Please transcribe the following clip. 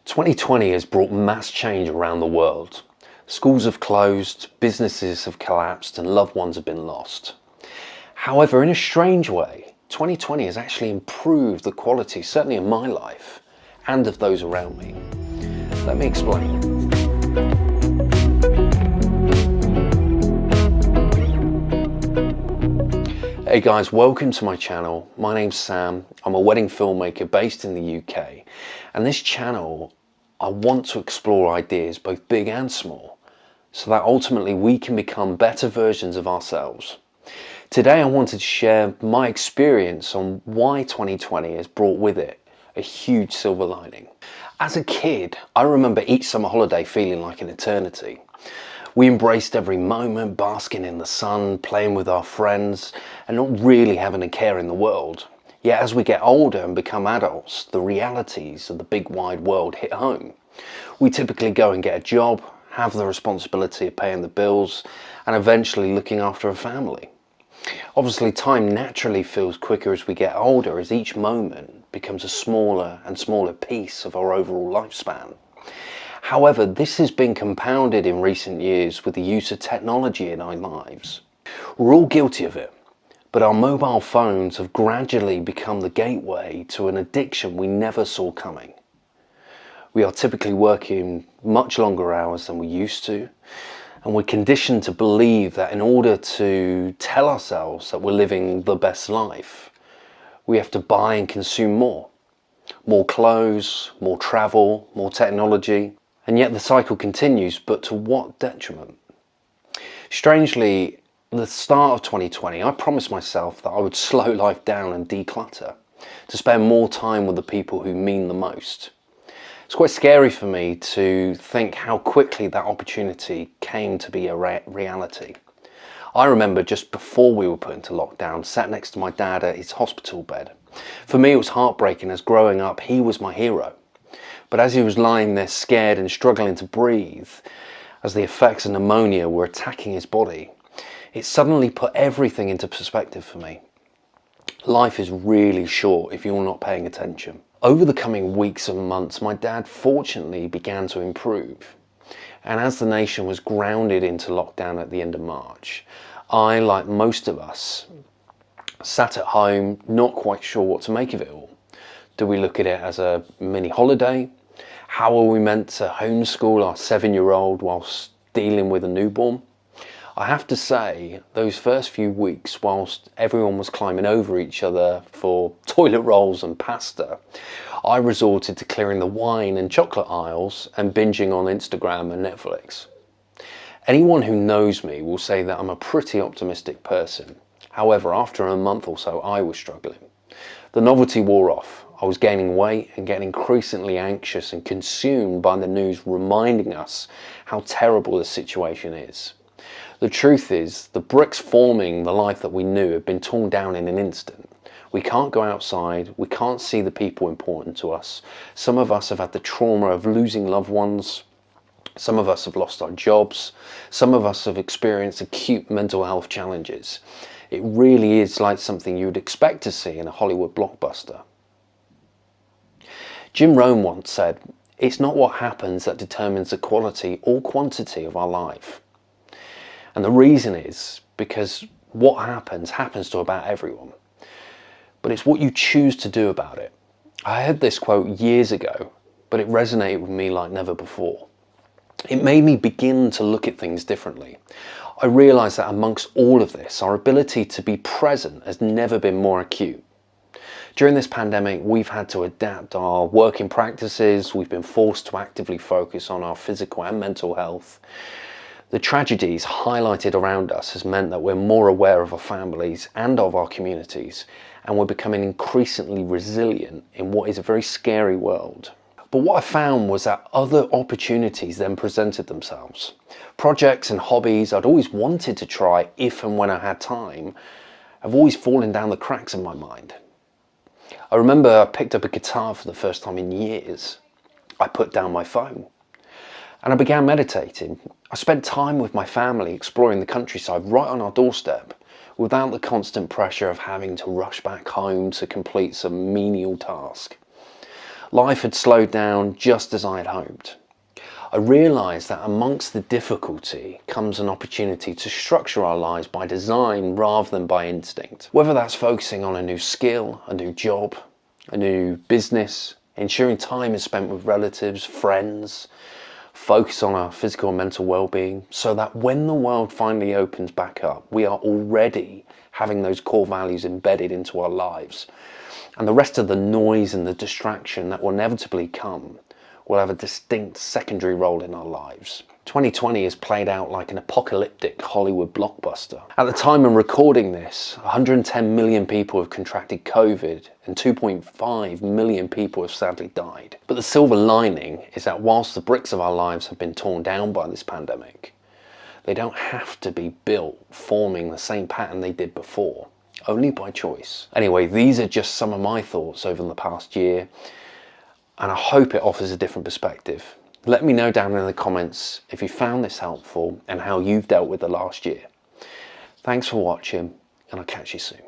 2020 has brought mass change around the world. Schools have closed, businesses have collapsed, and loved ones have been lost. However, in a strange way, 2020 has actually improved the quality, certainly in my life, and of those around me. Let me explain. Hey guys, welcome to my channel. My name's Sam. I'm a wedding filmmaker based in the UK, and this channel, I want to explore ideas both big and small, so that ultimately we can become better versions of ourselves. Today I wanted to share my experience on why 2020 has brought with it a huge silver lining. As a kid, I remember each summer holiday feeling like an eternity. We embraced every moment, basking in the sun, playing with our friends, and not really having a care in the world. Yet as we get older and become adults, the realities of the big wide world hit home. We typically go and get a job, have the responsibility of paying the bills, and eventually looking after a family. Obviously, time naturally feels quicker as we get older, as each moment becomes a smaller and smaller piece of our overall lifespan. However, this has been compounded in recent years with the use of technology in our lives. We're all guilty of it, but our mobile phones have gradually become the gateway to an addiction we never saw coming. We are typically working much longer hours than we used to, and we're conditioned to believe that in order to tell ourselves that we're living the best life, we have to buy and consume more. More clothes, more travel, more technology, and yet the cycle continues, but to what detriment? Strangely, at the start of 2020, I promised myself that I would slow life down and declutter, to spend more time with the people who mean the most. It's quite scary for me to think how quickly that opportunity came to be a reality. I remember just before we were put into lockdown, sat next to my dad at his hospital bed. For me, it was heartbreaking, as growing up, he was my hero. But as he was lying there scared and struggling to breathe, as the effects of pneumonia were attacking his body, it suddenly put everything into perspective for me. Life is really short if you're not paying attention. Over the coming weeks and months, my dad fortunately began to improve. And as the nation was grounded into lockdown at the end of March, I, like most of us, sat at home not quite sure what to make of it all. Do we look at it as a mini holiday? How are we meant to homeschool our 7-year-old whilst dealing with a newborn? I have to say, those first few weeks, whilst everyone was climbing over each other for toilet rolls and pasta, I resorted to clearing the wine and chocolate aisles and binging on Instagram and Netflix. Anyone who knows me will say that I'm a pretty optimistic person. However, after a month or so, I was struggling. The novelty wore off. I was gaining weight and getting increasingly anxious and consumed by the news reminding us how terrible the situation is. The truth is, the bricks forming the life that we knew have been torn down in an instant. We can't go outside, we can't see the people important to us. Some of us have had the trauma of losing loved ones. Some of us have lost our jobs. Some of us have experienced acute mental health challenges. It really is like something you would expect to see in a Hollywood blockbuster. Jim Rohn once said, "It's not what happens that determines the quality or quantity of our life." And the reason is because what happens to about everyone. But it's what you choose to do about it. I heard this quote years ago, but it resonated with me like never before. It made me begin to look at things differently. I realised that amongst all of this, our ability to be present has never been more acute. During this pandemic, we've had to adapt our working practices. We've been forced to actively focus on our physical and mental health. The tragedies highlighted around us has meant that we're more aware of our families and of our communities, and we're becoming increasingly resilient in what is a very scary world. But what I found was that other opportunities then presented themselves. Projects and hobbies I'd always wanted to try if and when I had time have always fallen down the cracks in my mind. I remember I picked up a guitar for the first time in years. I put down my phone and I began meditating. I spent time with my family exploring the countryside right on our doorstep without the constant pressure of having to rush back home to complete some menial task. Life had slowed down just as I had hoped. I realised that amongst the difficulty comes an opportunity to structure our lives by design rather than by instinct. Whether that's focusing on a new skill, a new job, a new business, ensuring time is spent with relatives, friends, focus on our physical and mental well-being, so that when the world finally opens back up, we are already having those core values embedded into our lives. And the rest of the noise and the distraction that will inevitably come will have a distinct secondary role in our lives. 2020 has played out like an apocalyptic Hollywood blockbuster. At the time of recording this, 110 million people have contracted COVID and 2.5 million people have sadly died. But the silver lining is that whilst the bricks of our lives have been torn down by this pandemic, they don't have to be built forming the same pattern they did before, only by choice. Anyway, these are just some of my thoughts over the past year, and I hope it offers a different perspective. Let me know down in the comments if you found this helpful and how you've dealt with the last year. Thanks for watching, and I'll catch you soon.